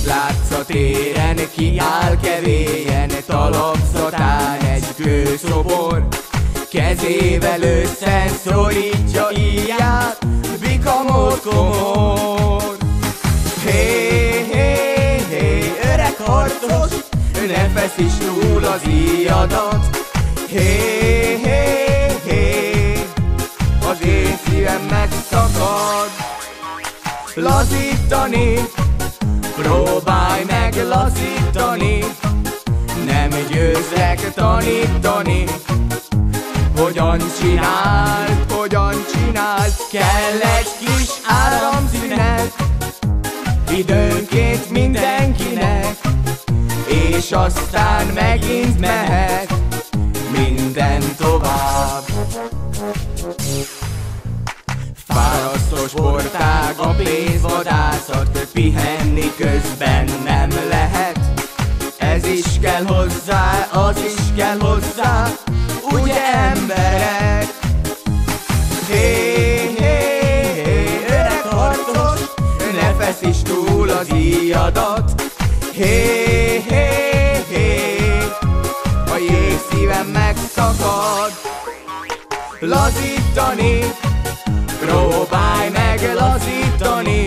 Mit látsz a téren, kiáll kevélyen, talapzatán egy kőszobor, kezével összeszorítja íját, bikamot komor. Hé, hé, hé, öreg harcos, ne feszíts túl az íjadat. Hé, hé, hé, az én szívem megszakad. Lazítani, próbálj meg lazítani, nem győzlek tanítani. Hogyan csináld, kell egy kis áramszünet, időnként mindenkinek, és aztán megint mehet minden tovább. Fárasztó sportág a pénzvadászat, pihenni közben nem lehet. Ez is kell hozzá, az is kell hozzá, ugye emberek? Hé, hé, hé, öreg harcos, ne feszíts túl az íjadat. Hé, hé, hé, a jégszívem megszakad. Lazítani, próbálj meg lazítani,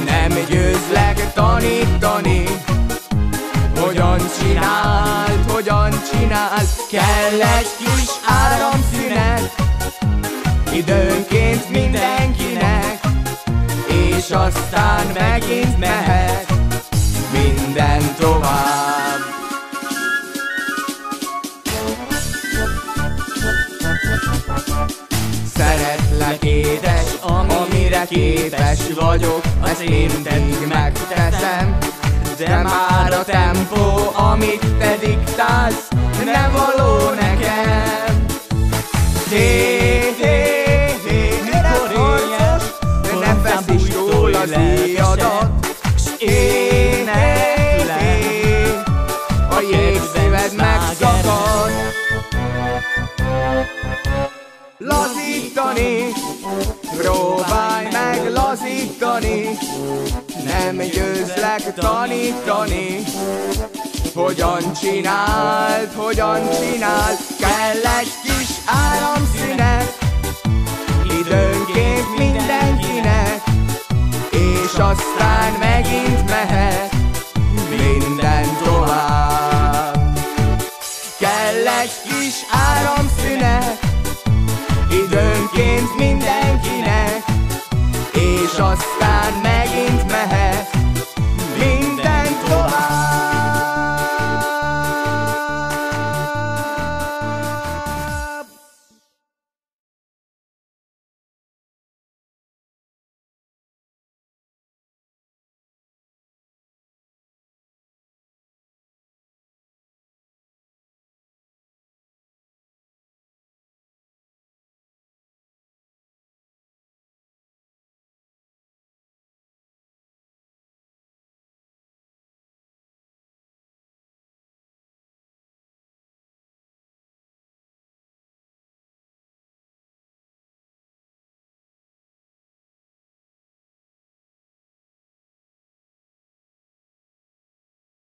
nem győzlek tanítani. Hogyan csináld, kell egy kis áramszünet, időnként mindenkinek, és aztán megint mehet minden tovább. Szeretlek édes, amire képes vagyok, ezt mindig megteszem. De már a tempó, amit te diktálsz, nem való nekem. Hé, hé, hé, mikor harcos, ne feszíts túl az íjadat. S éneklj, a jégszíved megszakad. Lazítani, próbálj meg lazítani, nem győzlek tanítani. Hogyan csináld, kell egy kis áramszünet, időnként mindenkinek, és aztán megint mehet minden tovább. Kell egy kis áramszünet, időnként mindenkinek, és aztán